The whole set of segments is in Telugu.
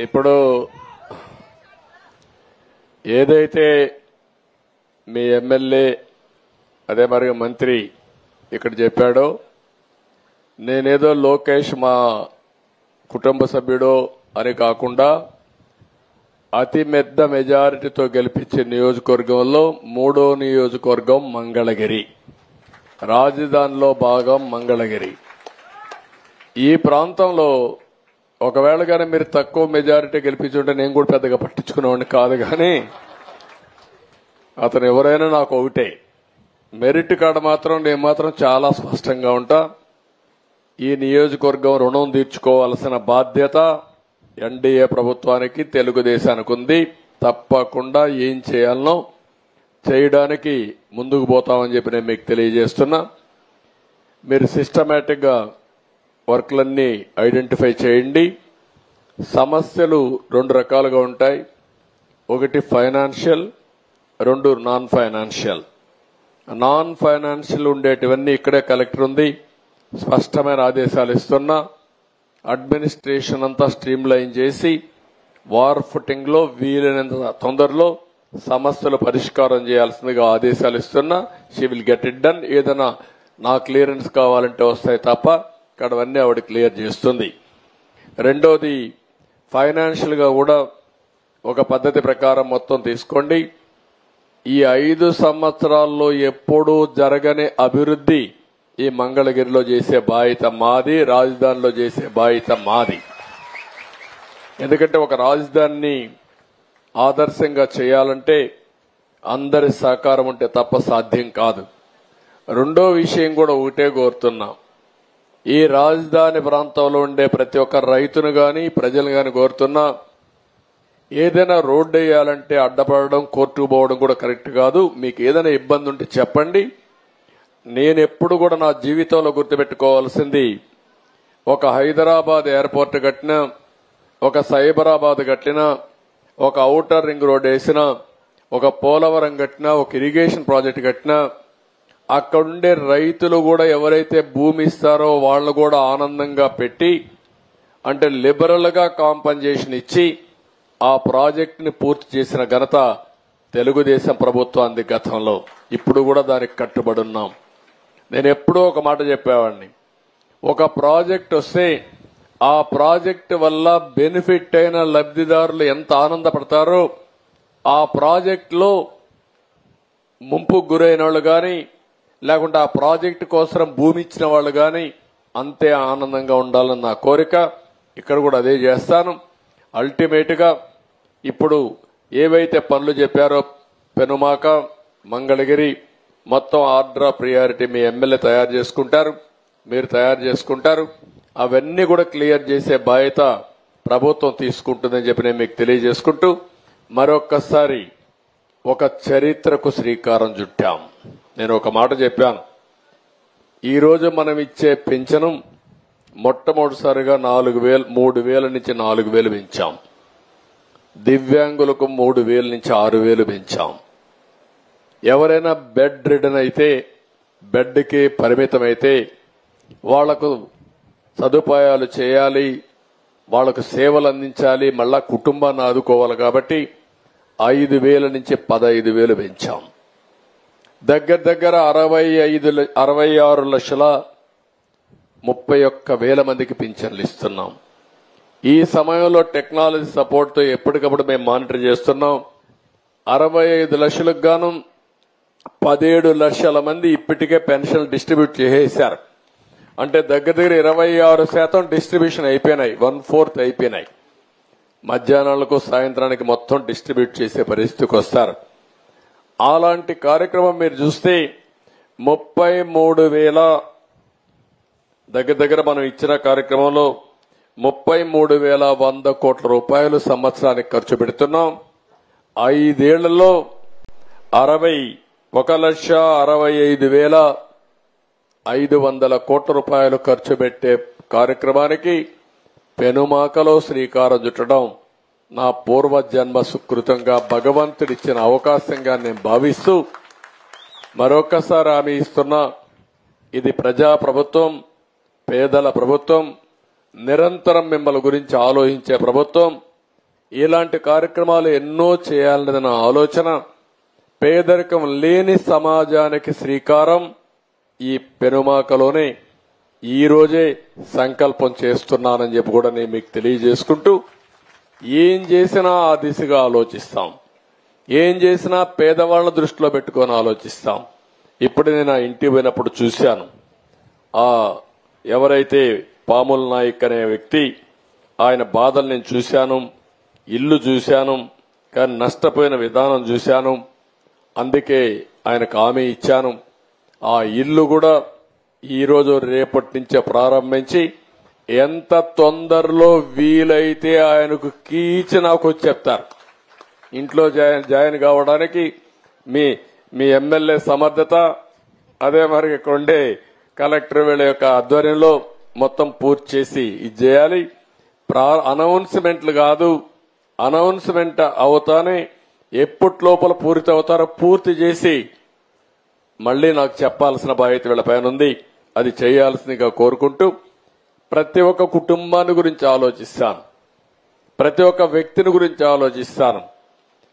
ఇప్పుడు ఏదైతే మీ ఎమ్మెల్యే అదే మరి మంత్రి ఇక్కడ చెప్పాడో నేనేదో లోకేష్ మా కుటుంబ సభ్యుడో అని కాకుండా అతి పెద్ద మెజారిటీతో గెలిపించే నియోజకవర్గంలో మూడో నియోజకవర్గం మంగళగిరి, రాజధానిలో భాగం మంగళగిరి. ఈ ప్రాంతంలో ఒకవేళ కానీ మీరు తక్కువ మెజారిటీ గెలిపించుంటే నేను కూడా పెద్దగా పట్టించుకునేవాడిని కాదు, కానీ అతను ఎవరైనా నాకు ఒకటే. మెరిట్ కాడ మాత్రం నేను మాత్రం చాలా స్పష్టంగా ఉంటా. ఈ నియోజకవర్గం రుణం తీర్చుకోవాల్సిన బాధ్యత ఎన్డీఏ ప్రభుత్వానికి, తెలుగుదేశానికి ఉంది. తప్పకుండా ఏం చేయాలనో చేయడానికి ముందుకు పోతామని చెప్పి నేను మీకు తెలియజేస్తున్నా. మీరు సిస్టమేటిక్ గా వర్క్లన్నీ ఐడెంటిఫై చేయండి. సమస్యలు రెండు రకాలుగా ఉంటాయి. ఒకటి ఫైనాన్షియల్, రెండు నాన్ ఫైనాన్షియల్. నాన్ ఫైనాన్షియల్ ఉండేటివన్నీ ఇక్కడే కలెక్టర్ ఉంది, స్పష్టమైన ఆదేశాలు ఇస్తున్నా. అడ్మినిస్ట్రేషన్ అంతా స్ట్రీమ్ లైన్ చేసి వార్ ఫుటింగ్ లో వీలైనంత తొందరలో సమస్యలు పరిష్కారం చేయాల్సిందిగా ఆదేశాలు ఇస్తున్నా. She will get it done. ఏదైనా నా క్లియరెన్స్ కావాలంటే వస్తాయి తప్ప ఇక్కడవన్నీ ఆవిడ క్లియర్ చేస్తుంది. రెండోది ఫైనాన్షియల్ గా కూడా ఒక పద్ధతి ప్రకారం మొత్తం తీసుకోండి. ఈ 5 సంవత్సరాల్లో ఎప్పుడూ జరగని అభివృద్ధి ఈ మంగళగిరిలో చేసే బాధ్యత మాది, రాజధానిలో చేసే బాధ్యత మాది. ఎందుకంటే ఒక రాజధానిని ఆదర్శంగా చేయాలంటే అందరి సహకారం ఉంటే తప్ప సాధ్యం కాదు. రెండో విషయం కూడా ఒకటే కోరుతున్నా, ఈ రాజధాని ప్రాంతంలో ఉండే ప్రతి ఒక్క రైతును గాని ప్రజలు గాని కోరుతున్నా, ఏదైనా రోడ్డు వేయాలంటే అడ్డపడడం, కోర్టుకు పోవడం కూడా కరెక్ట్ కాదు. మీకు ఏదైనా ఇబ్బంది ఉంటే చెప్పండి. నేను ఎప్పుడు కూడా నా జీవితంలో గుర్తుపెట్టుకోవాల్సింది, ఒక హైదరాబాద్ ఎయిర్పోర్ట్ కట్టినా, ఒక సైబరాబాద్ కట్టినా, ఒక ఔటర్ రింగ్ రోడ్ వేసినా, ఒక పోలవరం కట్టినా, ఒక ఇరిగేషన్ ప్రాజెక్ట్ కట్టినా, అక్కడుండే రైతులు కూడా ఎవరైతే భూమి ఇస్తారో వాళ్ళు కూడా ఆనందంగా పెట్టి, అంటే లిబరల్ గా కాంపన్సేషన్ ఇచ్చి ఆ ప్రాజెక్ట్ ని పూర్తి చేసిన ఘనత తెలుగుదేశం ప్రభుత్వానికి గతంలో. ఇప్పుడు కూడా దానికి కట్టుబడి ఉన్నాం. నేను ఎప్పుడూ ఒక మాట చెప్పేవాడిని, ఒక ప్రాజెక్ట్ వస్తే ఆ ప్రాజెక్ట్ వల్ల బెనిఫిట్ అయిన లబ్ధిదారులు ఎంత ఆనందపడతారో, ఆ ప్రాజెక్ట్ లో ముంపుకు గురైన వాళ్ళు గాని లేకుంటే ఆ ప్రాజెక్టు కోసం భూమి ఇచ్చిన వాళ్ళు గాని అంతే ఆనందంగా ఉండాలని నా కోరిక. ఇక్కడ కూడా అదే చేస్తాను. అల్టిమేట్ గా ఇప్పుడు ఏవైతే పనులు చెప్పారో పెనుమాక, మంగళగిరి మొత్తం order of priority me MLA తయారు చేసుకుంటారు, మీరు తయారు చేసుకుంటారు. అవన్నీ కూడా క్లియర్ చేసే బాధ్యత ప్రభుత్వం తీసుకుంటుందని చెప్పి నేను మీకు తెలియజేసుకుంటూ మరొక్కసారి ఒక చరిత్రకు శ్రీకారం చుట్టాం. నేను ఒక మాట చెప్పాను, ఈరోజు మనం ఇచ్చే పెన్షన్ మొట్టమొదటిసారిగా 3,000 నుంచి 4,000 పెంచాం. దివ్యాంగులకు 3,000 నుంచి 6,000 పెంచాం. ఎవరైనా బెడ్ రిడన్ అయితే, బెడ్కి పరిమితమైతే వాళ్లకు సదుపాయాలు చేయాలి, వాళ్లకు సేవలు అందించాలి, మళ్ళా కుటుంబాన్ని ఆదుకోవాలి. కాబట్టి 5,000 నుంచి 15,000 పెంచాం. దగ్గర 66,31,000 మందికి పింఛన్లు ఇస్తున్నాం. ఈ సమయంలో టెక్నాలజీ సపోర్ట్ తో ఎప్పటికప్పుడు మేము మానిటర్ చేస్తున్నాం. 65 లక్షలకు గాను 17 లక్షల మంది ఇప్పటికే పెన్షన్ డిస్ట్రిబ్యూట్ చేసేశారు. అంటే దగ్గర 26% డిస్ట్రిబ్యూషన్ అయిపోయినాయి, 1/4 అయిపోయినాయి. మధ్యాహ్నాలకు సాయంత్రానికి మొత్తం డిస్ట్రిబ్యూట్ చేసే పరిస్థితికి వస్తారు. అలాంటి కార్యక్రమం మీరు చూస్తే 33,000 దగ్గర మనం ఇచ్చిన కార్యక్రమంలో 33,100 కోట్ల రూపాయలు సంవత్సరానికి ఖర్చు పెడుతున్నాం. 5 ఏళ్లలో 1,65,500 కోట్ల రూపాయలు ఖర్చు పెట్టే కార్యక్రమానికి పెనుమాకలో శ్రీకారం చుట్టడం నా పూర్వజన్మ సుకృతంగా భగవంతుడిచ్చిన అవకాశంగా నేను భావిస్తూ మరొకసారి హామీ ఇస్తున్నా, ఇది ప్రజా ప్రభుత్వం, పేదల ప్రభుత్వం, నిరంతరం మిమ్మల్ని గురించి ఆలోచించే ప్రభుత్వం. ఇలాంటి కార్యక్రమాలు ఎన్నో చేయాలనేది నా ఆలోచన. పేదరికం లేని సమాజానికి శ్రీకారం ఈ పెనుమాకలోనే ఈ రోజే సంకల్పం చేస్తున్నానని చెప్పి కూడా నేను మీకు తెలియజేసుకుంటూ, ఏం చేసినా ఆ దిశగా ఆలోచిస్తాం, ఏం చేసినా పేదవాళ్ల దృష్టిలో పెట్టుకొని ఆలోచిస్తాం. ఇప్పుడు నేను ఆ ఇంటికి పోయినప్పుడు చూశాను, ఆ ఎవరైతే పాముల నాయక్ అనే వ్యక్తి, ఆయన బాధలు నేను చూశాను, ఇల్లు చూశాను, కానీ నష్టపోయిన విధానం చూశాను. అందుకే ఆయనకు హామీ ఇచ్చాను. ఆ ఇల్లు కూడా ఈ రోజు రేపటి నుంచే ప్రారంభించి ఎంత తొందరలో వీలైతే ఆయనకు కీ ఇచ్చి నాకు వచ్చి చెప్తారు. ఇంట్లో జాయిన్ కావడానికి మీ ఎమ్మెల్యే సమర్థత, అదే మరి ఇక్కడ ఉండే కలెక్టర్ వీళ్ళ యొక్క ఆధ్వర్యంలో మొత్తం పూర్తి చేసి ఇది చేయాలి. అనౌన్స్మెంట్లు కాదు, అనౌన్స్మెంట్ అవుతానే ఎప్పటి లోపల పూర్తి అవుతారో పూర్తి చేసి మళ్లీ నాకు చెప్పాల్సిన బాధ్యత వీళ్ళపైన ఉంది. అది చేయాల్సిందిగా కోరుకుంటూ, ప్రతి ఒక్క కుటుంబాన్ని గురించి ఆలోచిస్తాను, ప్రతి ఒక్క వ్యక్తిని గురించి ఆలోచిస్తాను,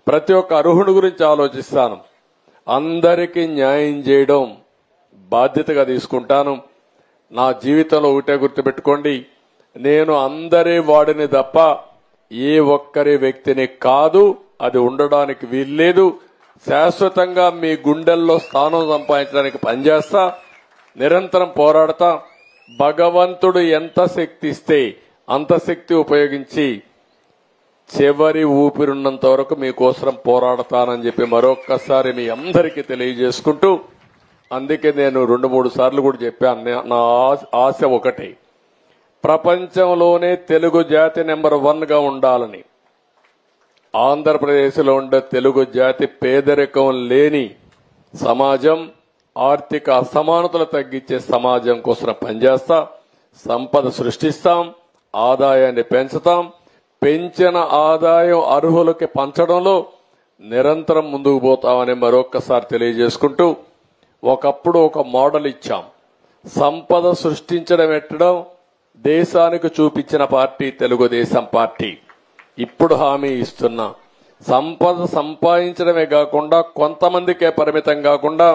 ప్రతి ఒక్క అర్హుని గురించి ఆలోచిస్తాను. అందరికీ న్యాయం చేయడం బాధ్యతగా తీసుకుంటాను. నా జీవితంలో ఒకటే గుర్తుపెట్టుకోండి, నేను అందరి వాడిని తప్ప ఏ ఒక్కరి వ్యక్తిని కాదు. అది ఉండడానికి వీల్లేదు. శాశ్వతంగా మీ గుండెల్లో స్థానం సంపాదించడానికి పనిచేస్తా, నిరంతరం పోరాడతా. భగవంతుడు ఎంత శక్తి ఇస్తే అంత శక్తి ఉపయోగించి చివరి ఊపిరున్నంత వరకు మీకోసం పోరాడతానని చెప్పి మరొక్కసారి మీ అందరికీ తెలియజేసుకుంటూ, అందుకే నేను 2-3 సార్లు కూడా చెప్పాను, నా ఆశ ఒకటే, ప్రపంచంలోనే తెలుగు జాతి నెంబర్ 1 గా ఉండాలని. ఆంధ్రప్రదేశ్లో ఉండే తెలుగు జాతి పేదరికం లేని సమాజం, ఆర్థిక అసమానతలు తగ్గించే సమాజం కోసం పనిచేస్తా. సంపద సృష్టిస్తాం, ఆదాయాన్ని పెంచుతాం. పెంచిన ఆదాయం అర్హులకి పంచడంలో నిరంతరం ముందుకు పోతామని మరొక్కసారి తెలియజేసుకుంటూ, ఒకప్పుడు ఒక మోడల్ ఇచ్చాం. సంపద సృష్టించడం ఎట్టడం దేశానికి చూపించిన పార్టీ తెలుగుదేశం పార్టీ. ఇప్పుడు హామీ ఇస్తున్నా, సంపద సంపాదించడమే కాకుండా కొంతమందికే పరిమితం కాకుండా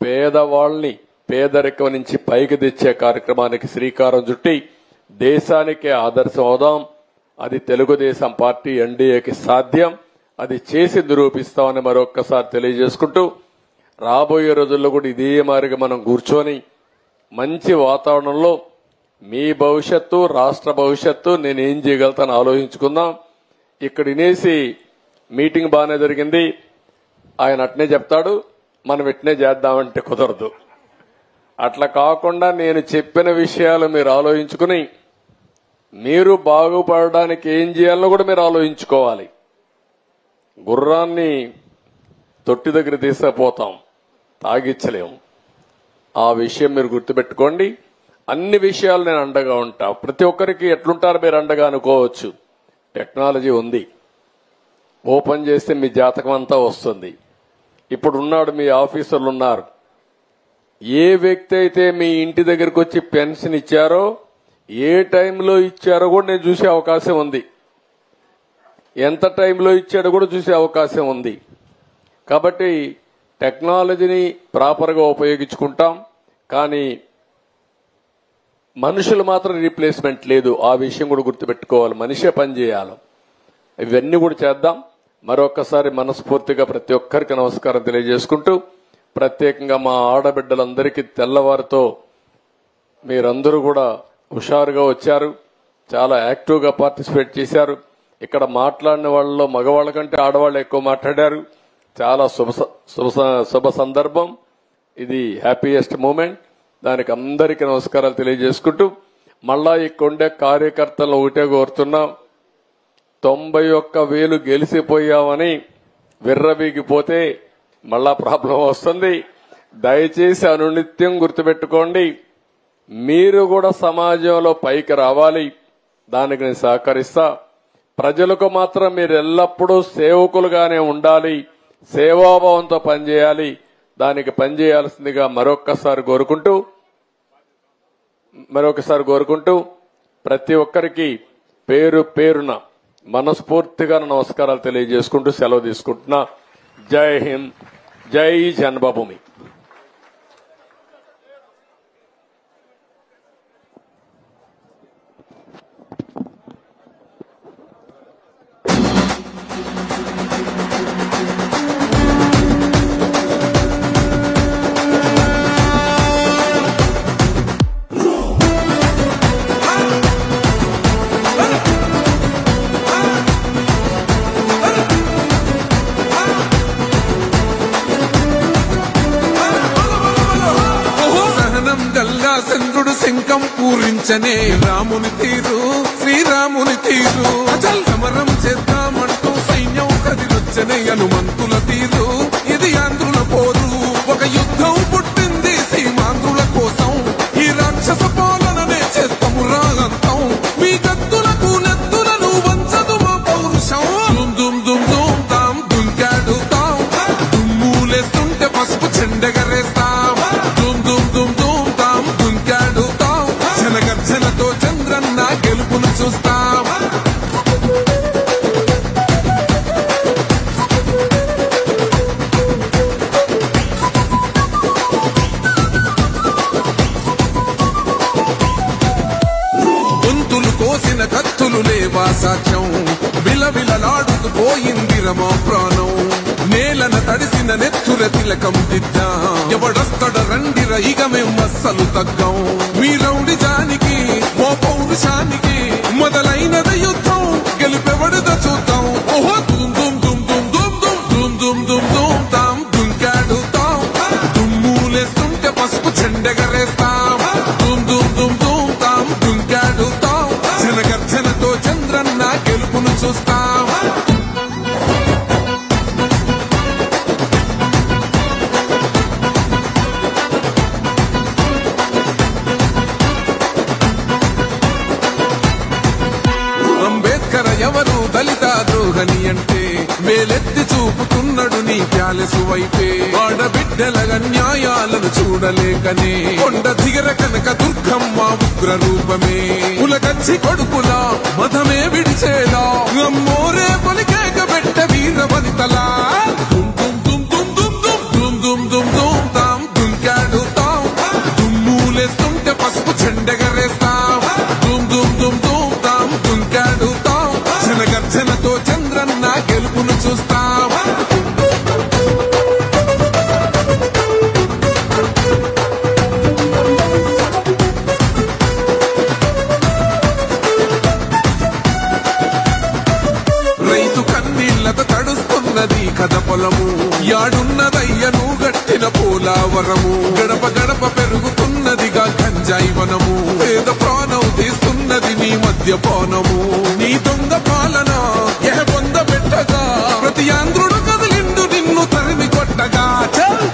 పేదవాళ్ని పేదరికం నుంచి పైకి తెచ్చే కార్యక్రమానికి శ్రీకారం చుట్టి దేశానికే ఆదర్శం అవుదాం. అది తెలుగుదేశం పార్టీ ఎన్డీఏకి సాధ్యం. అది చేసి నిరూపిస్తామని మరొక్కసారి తెలియజేసుకుంటూ, రాబోయే రోజుల్లో కూడా ఇదే మారిగా మనం కూర్చొని మంచి వాతావరణంలో మీ భవిష్యత్తు, రాష్ట్ర భవిష్యత్తు నేనేం చేయగలుగుతాను ఆలోచించుకుందాం. ఇక్కడ వినేసి మీటింగ్ బాగానే జరిగింది, ఆయన అట్నే చెప్తాడు, మనం ఇట్నే చేద్దామంటే కుదరదు. అట్లా కాకుండా నేను చెప్పిన విషయాలు మీరు ఆలోచించుకుని మీరు బాగుపడడానికి ఏం చేయాలో కూడా మీరు ఆలోచించుకోవాలి. గుర్రాన్ని తొట్టి దగ్గర తీసుకుపోతాం, తాగిచ్చలేము. ఆ విషయం మీరు గుర్తుపెట్టుకోండి. అన్ని విషయాలు నేను అండగా ఉంటా. ప్రతి ఒక్కరికి ఎట్లుంటారు మీరు అండగా అనుకోవచ్చు. టెక్నాలజీ ఉంది, ఓపెన్ చేస్తే మీ జాతకం అంతా వస్తుంది. ఇప్పుడు ఉన్నాడు, మీ ఆఫీసర్లు ఉన్నారు. ఏ వ్యక్తి అయితే మీ ఇంటి దగ్గరకు వచ్చి పెన్షన్ ఇచ్చారో, ఏ టైంలో ఇచ్చారో కూడా నేను చూసే అవకాశం ఉంది. ఎంత టైంలో ఇచ్చాడో కూడా చూసే అవకాశం ఉంది. కాబట్టి టెక్నాలజీని ప్రాపర్గా ఉపయోగించుకుంటాం, కానీ మనుషులు మాత్రం రీప్లేస్మెంట్ లేదు. ఆ విషయం కూడా గుర్తుపెట్టుకోవాలి. మనిషే పని చేయాలి. ఇవన్నీ కూడా చేద్దాం. మరొకసారి మనస్ఫూర్తిగా ప్రతి ఒక్కరికి నమస్కారం తెలియజేసుకుంటూ, ప్రత్యేకంగా మా ఆడబిడ్డలందరికీ తెల్లవారితో మీరందరూ కూడా హుషారుగా వచ్చారు, చాలా యాక్టివ్గా పార్టిసిపేట్ చేశారు. ఇక్కడ మాట్లాడిన వాళ్ళలో మగవాళ్ళ కంటే ఆడవాళ్ళు ఎక్కువ మాట్లాడారు. చాలా శుభ సందర్భం ఇది, హ్యాపీయెస్ట్ మూమెంట్. దానికి అందరికీ నమస్కారాలు తెలియజేసుకుంటూ, మళ్ళా ఇక్కడ ఉండే కార్యకర్తలను ఒకటే కోరుతున్నాం, 91,000 గెలిచిపోయామని విర్రవీగిపోతే మళ్ళా ప్రాబ్లం వస్తుంది. దయచేసి అనునిత్యం గుర్తుపెట్టుకోండి, మీరు కూడా సమాజంలో పైకి రావాలి. దానికి నేను సహకరిస్తా. ప్రజలకు మాత్రం మీరు ఎల్లప్పుడూ సేవకులుగానే ఉండాలి, సేవాభావంతో పనిచేయాలి. దానికి పనిచేయాల్సిందిగా మరొకసారి కోరుకుంటూ ప్రతి ఒక్కరికి పేరు పేరున మనస్ఫూర్తిగా నమస్కారాలు తెలియజేసుకుంటూ సెలవు తీసుకుంటున్నా. జై హింద్, జై జన్మభూమి. చంద్రుడు శంఖం పూరించనే రాముని తీరు, శ్రీరాముని తీరు. అచల్ సమరం చేద్దామంటూ సైన్యం కదిలొచ్చనే హనుమంతుల తీరు. ఇది ఆంధ్రుల పోరు, ఒక యుద్ధం పుట్టింది సీమాంధ్రుల కోసం. ఈ రాక్షస పాలననే చేస్తాము రాగంతం. మీ గత్తులకు నెత్తులను వంచదు మా పౌరుషం. దుమ్ దుమ్ దుమ్ దుమ్ తాం దుంకాడుతాం, దుమ్ములేస్తుంటే పసుపు చెండెగరేస్తాం. దుమ్ దుమ్ దుమ్ దుమ్ తాం దుంకాడుతాం, జనగర్జనతో చంద్రన్న గెలుపును చూస్తాం. గొంతులు కోసిన కత్తులు లేవా సాక్ష్యం, విలవిలలాడుతూ పోయింది రమా ప్రాణం. నేలన తడిసిన నెత్తుల తిలకం దిద్దా, ఎవడొస్తడ రండిర ఇక మేం అస్సలు తగ్గం. మీ రౌడి జానికి ఓ పౌరుషానికి మొదలైనది యుద్ధం, గెలుపెవడిదో చూద్దాం. ఓహో దుమ్ దుమ్ దుమ్ దుమ్ దుమ్ దుమ్ దుమ్ దుమ్ దుమ్ దుమ్ తాం దుంకాడుతాం, దుమ్ములేస్తుంటే పసుపు చెండెగరేస్తాం. దుమ్ దుమ్ దుమ్ దుమ్ తాం దుంకాడుతాం, జనగర్జనతో చంద్రన్న గెలుపును చూస్తాం. అంబేద్కర్ ఎవరు దళిత ద్రోహని అంటే వేలెత్తి చూపుతున్నాడు నీ ప్యాలెసు వైపే. ఆడబిడ్డల న్యాయాలను చూడలేకనే కొండ దిగర కనక దుర్గమ్మ ఉగ్ర రూపమే. పులగచ్చి కొడుకులా మధమే విడిచేలా అమ్మోరే పొలికేక పెట్ట వీర వనితలా. దుమ్ దుమ్ దుమ్ దుమ్ దుమ్ దుమ్ దుమ్ దుమ్ దుమ్ తాం దుంకాడుతాం, దుమ్ములేస్తుంటే పసుపు చెండెగరేస్తాం. దుమ్ దుమ్ దుమ్ దుమ్ తాం దుంకాడుతాం, జనగర్జనతో చంద్రన్న గెలుపును చూస్తాం. రైతు కన్నీళ్లతో తడుస్తున్నది కథ పొలము, యాడున్నదయ్యను గట్టిన పోలావరము. గడప గడప పెరుగుతున్నదిగా గంజాయి వనము, పేద ప్రాణం తీస్తున్నది నీ మద్యపానము. నీ దొంగ పాలన ఎహ పొంద పెట్టగా ప్రతి ఆంధ్రుడు కదిలిండు నిన్ను తరిమి కొట్టగా. చల్